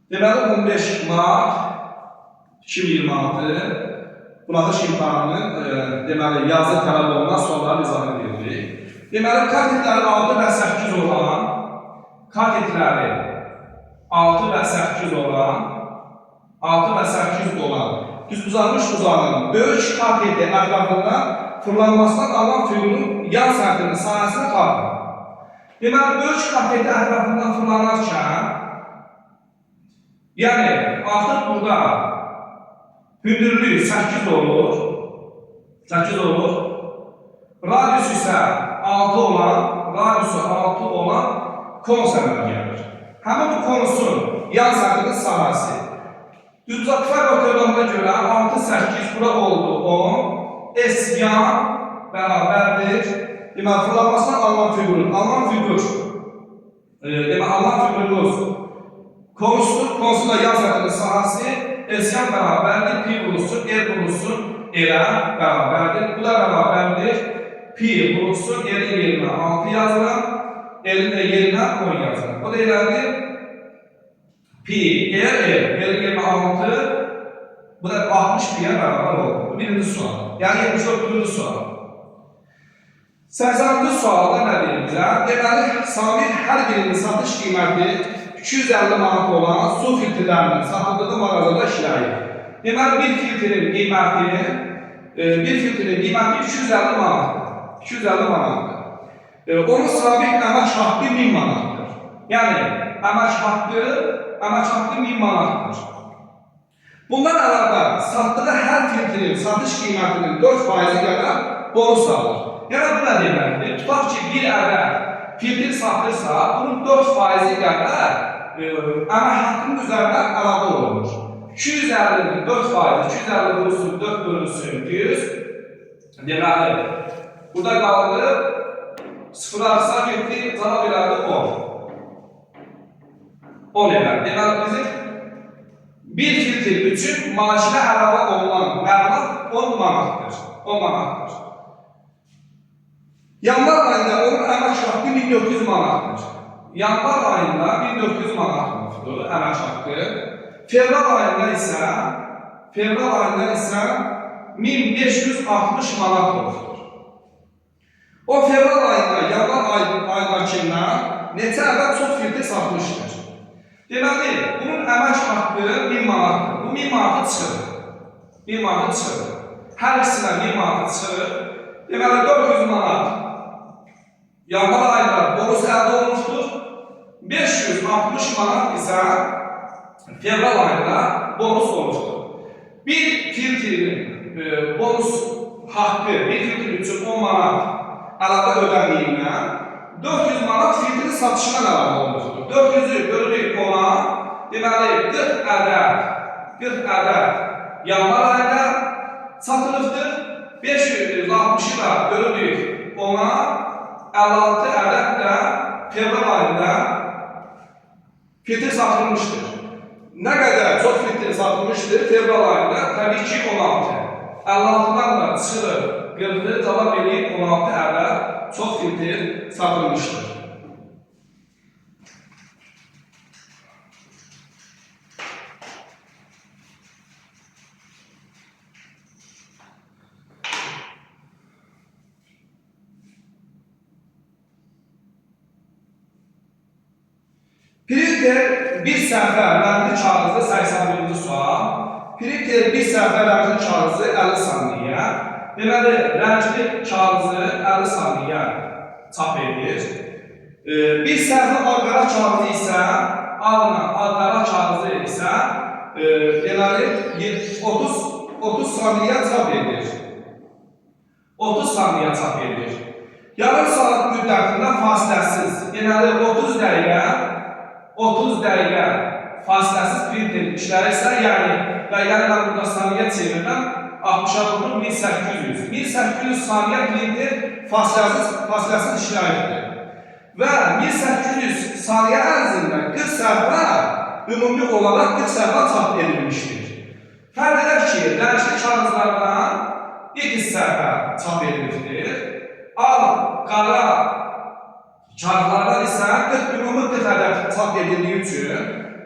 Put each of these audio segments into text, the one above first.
Deməli 15 mart 2026 buraxılış imtahanının deməli yazı tələb olunan sualları izah edirik. Deməli katetləri 6 və 8 olan katetləri 6 və 8 olan düzbuzarmış uzanın böyük kateti ətrafından fırlanmasından alan fiqurun yan sərtinin sahəsini tapın. Deməli böyük kateti ətrafından fırlanarkən yəni artıq burada hündürlüyü 8 olur. Radiusu isə 6 olan konus əmələ gəlir. Həmin bu konusun yan sərtinin sahəsi düzbuzarmış teoremına görə 6-8 bura oldu 10. S yan bərabərdir. Deməli fırlanmasından alınan fiqurumuz konusdur. Konusunda yan sərtinin sahəsi S yan bərabərdir. Pi vurulsun, R vurulsun, L-ə bərabərdir. Bu da bərabərdir. Pi vurulsun, R-in yerinə 6 yazıram. L-in də yerinə 10 yazıram. Bu da elədir. Pi, R-in yerinə 6. Bu da 60 piyə bərabər oldu. Bu birinci sual. Yəni 74-cü sual. 80-ci sualda nə deyir bizə? Deməli, sabit hər birinin satış qiyməti 250 manat olan su filtrlərinin satıldığı mağazada işləyir. Deməli, bir filtrin qiyməti 250 manatdır. Onun sabit əmək haqqı 1000 manatdır. Yəni, əmək haqqı 1000 manatdır. Bundan əlavə, satdığı hər filtrin satış qiymətinin 4% qədər bonus alır. Yəni, bu nə deməkdir? Tutaq ki, bir ədəd filtr satırsa, bunun 4% qədər əmək haqqının üzərinə əlavə olunur. 250-nin 4%, 250 bölünsün, 4 bölünsün, 100. Deməli, burada qaldı 0-a getdi, cavab elədi 10. 10 elədi. Deməli, bizim bir filtr üçün maaşına əlavə olunan məbləğ 10 manatdır. Yanvar ayında onun əmək haqqı 1400 manatdır. Yanvar ayında 1400 manatdır əmək haqqı. Fevral ayında isə 1560 manat olubdur. O fevral ayında, yanvar ayındakindən neçə ədəd çox filtr satmışdır. Deməli, bunun əmək haqqı 1000 manatdır. Bu 1000 manatı çıxır. Hər ikisindən 1000 manatı çıxır. Deməli, 400 manat yanvar ayında bonus əldə olmuşdur. 560 manat isə fevral ayında bonus olmuşdur. Bir filtrin bonus haqqı, bir filtr üçün 10 manat əlavə ödəniyindən 400 manat filtrin satışına əlavə olmuşdur. 400-ü bölürük ona, deməli 40 ədəd yanvar ayında satılıqdır. 560-ı da bölürük ona, 56 ədəd də fevral ayında filtr satılmışdır. Nə qədər çox filtr satılmışdır fevral ayında? Təbii ki 16. 56-dan da çıxır 40-ı cavab edib 16 ədəd çox filtr satılmışdır. Printer bir səhvə rəngli kağızı 81-ci sual. Printer bir səhvə rəngli kağızı 50 saniyə. Deməli, rəngli kağızı 50 saniyə çap edir. Bir səhvə ağqara kağızı isə deməli 30 saniyə çap edir. 30 saniyə çap edir. Yarım saat müddətində fasiləsiz, deməli 30 dəqiqə fasiləsiz printer işləyirsə, yəni dəqiqəni mən burada saniyə çevirəm, 60-a vurur 1800. 1800 saniyə printer fasiləsiz işləyirdir. Və 1800 saniyə ərzində 40 səhvə ümumi olaraq 40 səhvə çap edilmişdir. Fərq edək ki, rəngli kağızlardan 2 səhvə çap edilmişdir. Qara kağızlardan isə 40 ümumi 40 ədəd çap edildiyi üçün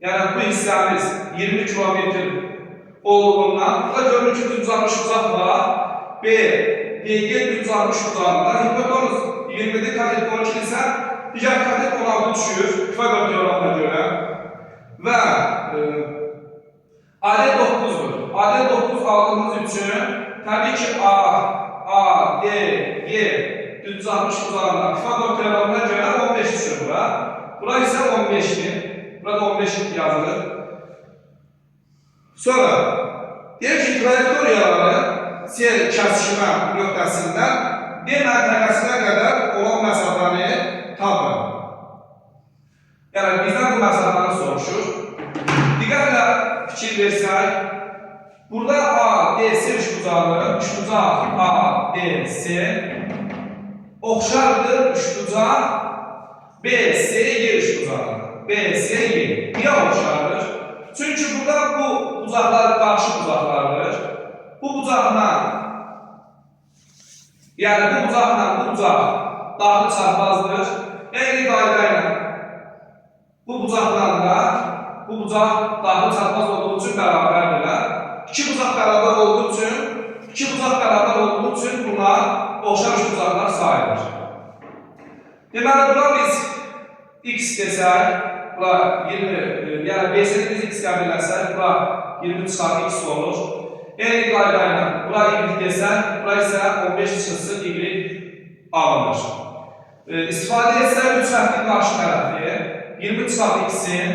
Yəni bu hissəmiz 20 kilometr olduğundan, burada görünür ki, 360 uzaq var. B, DG 360 uzaqda. Hipotenuz 20'de katet 12 ise digər katet 16 düşür. Pifagor teoremine görə. Və AD 9'dur. AD 9 aldığımız üçün təbii ki A, D, G 360 uzaqda. Pifagor teoremine görə 15 düşür bura. Bura isə 15'dir. Burada 15 yazılır. Sonra deyək ki, trayektoriyaları sel kəsişmə nöqtəsindən D məntəqəsinə qədər olan məsafəni tapın. Yəni, bizdən bu məsafəni soruşur. Diqqətlə fikir versək, burada A, D, S üçbucaq A, D, S oxşardır üçbucaq B, S, Y üçbucağıdır. B, S, Y. Niyə oxşardır? Çünki burada bu bucaqlar qarşı bucaqlardır. Bu bucaqla, yəni bu bucaqla bu bucaq daxili çarpazdır. Eyni qayda ilə bu bucaqla da bu bucaq daxili çarpaz olduğu üçün bərabərdirlər. İki bucaq bərabər olduğu üçün bunlar oxşar üç bucaqlar sayılır. Deməli, buna biz x desək, bura 20, yəni B-sini biz x qəbul etsək, bura 20 çıxar x olur. Eyni qayda ilə bura y desək, bura isə 15 çıxısı y alınır. İstifadə etsək, 3 xəttin qarşı tərəfi 20 çıxar x-in,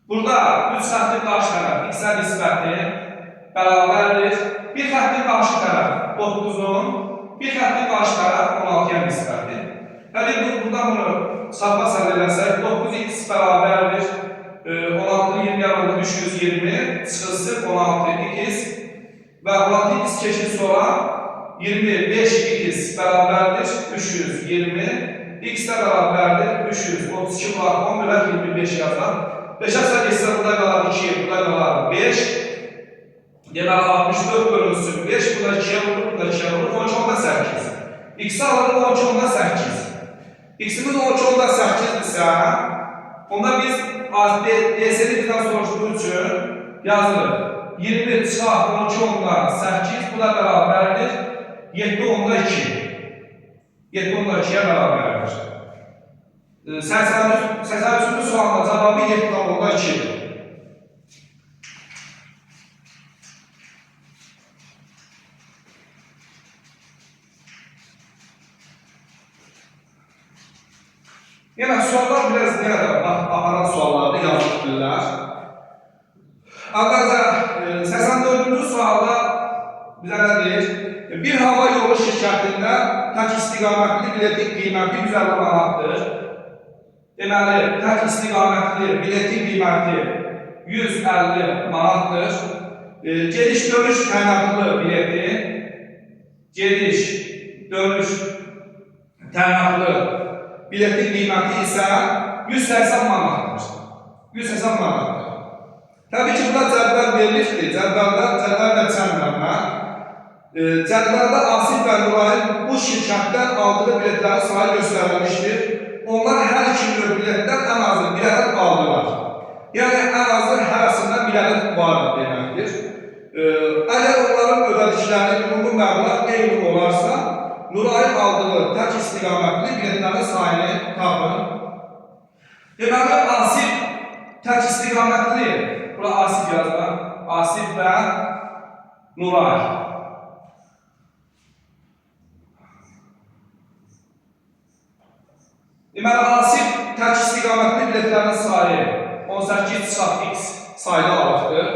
burada 3 xəttin qarşı tərəfi x-ə nisbəti bərabərdir. Bir xəttin qarşı tərəf 9-un, bir xəttin qarşı tərəf 16-ya nisbəti. Təbii buradan bunu çarpaz əldə eləsək, 9x bərabərdir 16 20 yanında 320 çıxısı 16x və 16x keçir sonra 25x bərabərdir 320 x də bərabərdir 332 var 10 bölək 25 yazar 5-ə sən geçsə burada qalar 2, burada qalar 5 deməli 64 bölünsün 5 burada 2'yə vurur, burada 2'yə vurur 12 onda 8 x-i alırıq 12 onda 8 x-imiz 12 onda 8-dirsə onda biz DS'ni bizdən soruşduğu üçün yazılır. 20 çıxar 12 onda 8, bu da bərabərdir. 7 onda 2. 7 onda 2'yə bərabərdir. 83-cü sualın cavabı 7 onda 2'dir. Yəni, suallar biraz aparan suallardır, yazılırlar. Arkadaşlar, 84-cü sualda bizə nə deyir? Bir hava yolu şirkətində tək istiqamətli biletin qiyməti 150 manatdır. Deməli, tək istiqamətli biletin qiyməti 150 manatdır. Gediş-dönüş təyinatlı bileti, gediş-dönüş təyinatlı biletin qiyməti isə 180 manatdır. 180 manatdır. Təbii ki, burada cədvəl verilmişdir. Cədvəllə çənmənmə. Cədvəldə Asif və Nurayın bu şirkətdən aldığı biletlərin sayı göstərilmişdir. Onlar hər iki növ biletdən ən azı bir ədəd aldılar. Yəni, ən azı hərəsindən bir ədəd vardır deməkdir. Əgər onların ödədiklərinin ümumi məbləğ eyni olarsa, Nurayın aldığı tək istiqamətli biletlərin sayını tapın. Deməli, Asif tək istiqamətli, bura Asif yazılır, Asif və Nuray. Deməli, Asif tək istiqamətli biletlərin sayı 18 çıxar x sayda alıqdır.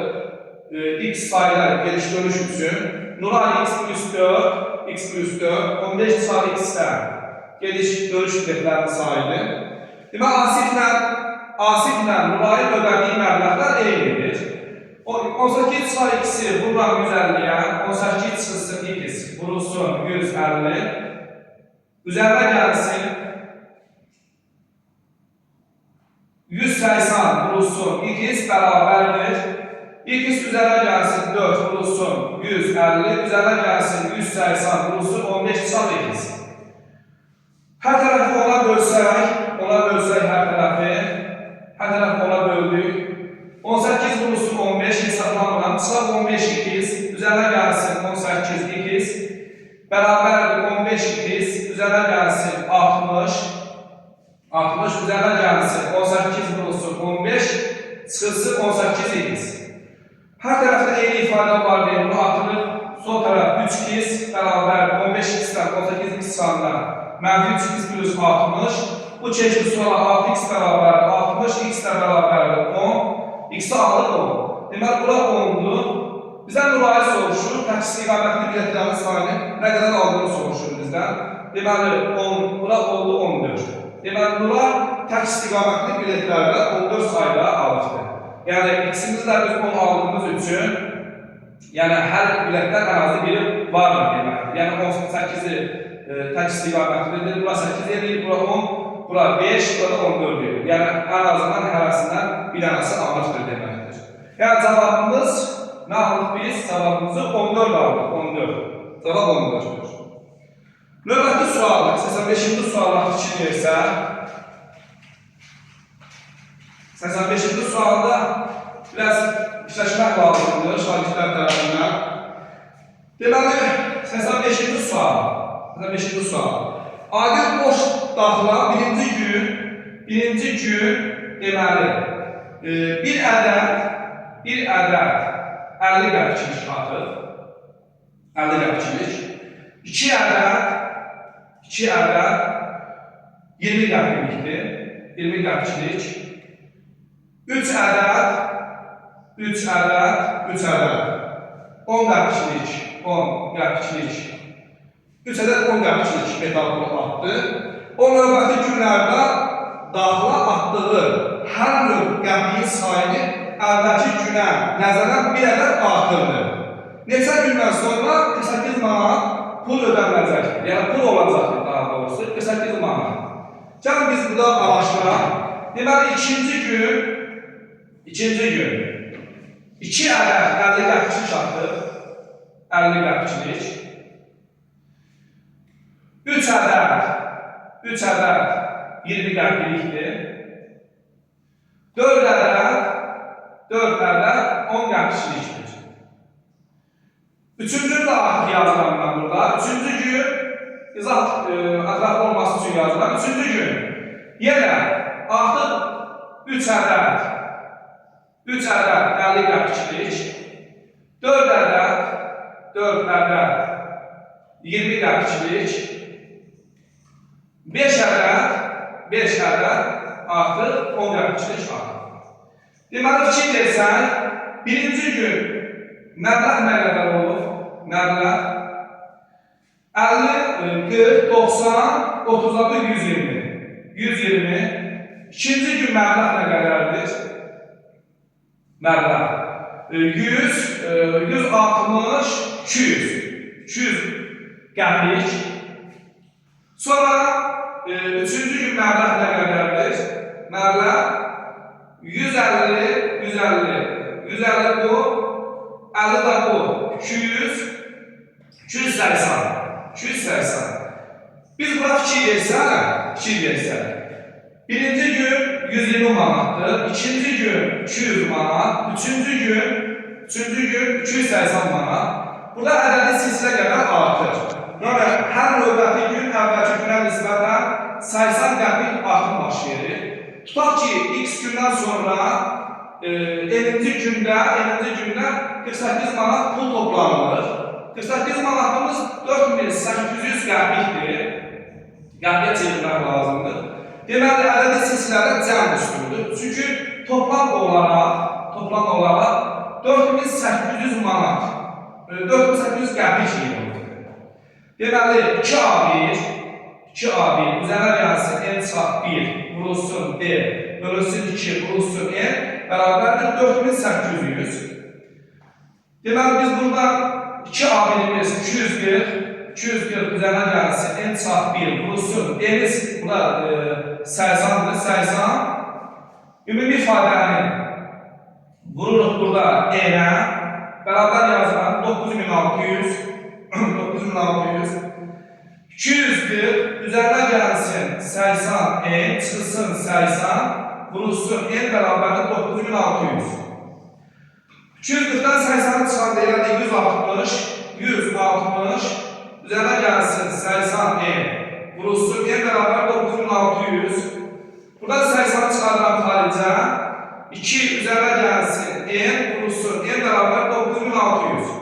X sayda gediş-dönüş üçün. Nuray x plus 4, x plus 4, 15 çıxar x-dən gediş-dönüş biletlərin sayıdır. Deməli, Asiflə Nurayın ödədiyi məbləğlər eynidir. 18 çıxar x-i vururam 150-yə, 18 çıxırsın x, vurulsun 150, üzərində gəlsin 180 vurulsun x bərabərdir. X üzərə gəlsin 4 vurulsun 150, üzərə gəlsin 180 vurulsun 15 çıxar x. Hər tərəfi ona bölsək hər tərəfi Hər tərəf 10'a böldük. 18 vurulsun 15 hesablamıram. Çıxaq 15 2'yiz. Üzərinə gəlsin 18 2'yiz. Bərabərdir 15 2'yiz. Üzərinə gəlsin 60. 60 üzərinə gəlsin 18 vurulsun 15. Çıxılsın 18 2'yiz. Hər tərəfdə eyni ifadə var deyə bunu atılır. Sol tərəf 3 2'yiz. Bərabər 15 2'dən 18 2 çıxanda mənfi 3 2 plus 60. Bu çeşidi sonra 6x bərabər 60, x də bərabərdir 10. X-i alır 10. Deməli, bura 10'dur. Bizdən nurayı soruşur. Tək istiqamətli biletlərin sayını nə qədər aldığını soruşur bizdən. Deməli, 10, bura oldu 14. Deməli, nura tək istiqamətli biletlərdə 14 sayda alıbdır. Yəni, x-imiz də biz 10 aldığımız üçün, yəni hər biletdən ən azı biri vardır deməkdir. Yəni, 18'i tək istiqamətlidir. Bura 8 edir, bura 10. Bura 5, burada 14 verir. Yəni, ən azından hərəsindən bir dənəsi almışdır deməkdir. Yəni, cavabımız nə aldıq biz? Cavabımızı 14 aldıq, 14. Cavab 14'dür. Növbəti sualdır. 85-ci suallar fikirləyirsə, 85-ci sualda biraz işləşmək lazımdır şagirdlər tərəfindən. Deməli, 85-ci sual. 85-ci sual. Agil boş daxıla birinci gün deməli bir ədəd 50 qəpiklik atır. 50 qəpiklik. 2 ədəd 20 qəpiklikdir. 20 qəpiklik. 3 ədəd 10 qəpiklik. 10 qəpiklik. 3 ədəd 10 qəpiklik metal pulu atdı. O növbəti günlərdə daxıla atdığı hər növ qəpiyin sayını əvvəlki günə nəzərən bir ədəd artırdı. Neçə gündən sonra 48 manat pul ödəniləcəkdir. Yəni pul olacaqdır daha doğrusu 48 manat. Gəlin biz burada araşdıraq. Deməli ikinci gün 2 ədəd 50 qəpiklik atdı. 50 qəpiklik. 3 ədəd 20 qəpiklikdir. 4 ədəd 10 qəpiklikdir. Üçüncünü də artıq yazıram mən burada. Üçüncü gün izah ətraflı olması üçün yazıram. Üçüncü gün yenə artıq 3 ədəd 50 qəpiklik. 4 ədəd 20 qəpiklik. 5 ədəd artıq 10 qəpiklik artıq. Deməli, fikir versən, birinci gün məbləğ nə qədər olur? Məbləğ 50, 40, 90, 30'da 120. 120. İkinci gün məbləğ nə qədərdir? Məbləğ 100, 160, 200 qəpik. Sonra üçüncü gün məbləğ nə qədərdir? Məbləğ 150 bu, 50 da bu, 280. Biz buna fikir versək. Birinci gün 120 manatdır, ikinci gün 200 manat, üçüncü gün 280 manat. Burada ədədi silsilə qədər artır. Yəni, hər növbəti gün əvvəlki günə nisbətən 80 qəpik artım baş verir. Tutaq ki, x gündən sonra 50-ci gündə 48 manat pul toplanılır. 48 manatımız 4800 qəpikdir. Qəpiyə çevirmək lazımdır. Deməli, ədədi silsilədə cəm üstündür. Çünki toplam olaraq 4800 manat, 4800 qəpik yığılır. Deməli, 2A1 üzərinə gəlsin n çarp 1 vurulsun b bölünsün 2 vurulsun n bərabərdir 4800. Deməli, biz burada 2A1'imiz 240 üzərinə gəlsin n çarp 1 vurulsun n'imiz burada 80'dir, 80. Ümumi ifadəni vururuq burada n'ə bərabər yazılan 9600 240 üzərinə gəlsin 80 n çıxılsın 80 vurulsun n bərabərdir 9600. 240-dan 80-i çıxanda yəni 160, 160 üzərinə gəlsin 80 n vurulsun n bərabər 9600. Buradan 80-i çıxardan xaricə 2 üzərinə gəlsin n vurulsun n bərabər 9600.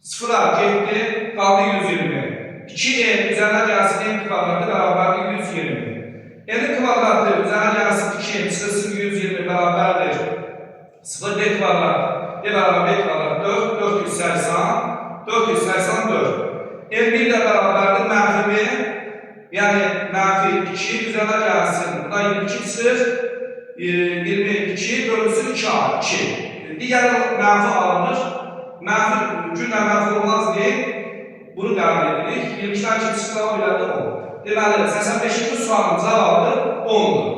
Sıfıra getdi, qaldı 120. 2n üzərinə gəlsin n kvadratı bərabərdir 120. n kvadratı üzərinə gəlsin 2n çıxırsın 120 bərabərdir 0 b kvadrat. b bərabər b kvadrat 4, 480, 484. n1 də bərabərdir mənfi 1, yəni mənfi 2 üzərinə gəlsin. Buradan 22 çıxır, 22 bölünsün 2. Digər mənfi alınır. Mənfi, günlə mənfi olmaz deyil. Bunu qəbul edirik. 22-dən 2 çıxıra biləndə 10. Deməli, 85-ci sualın cavabı 10'dur.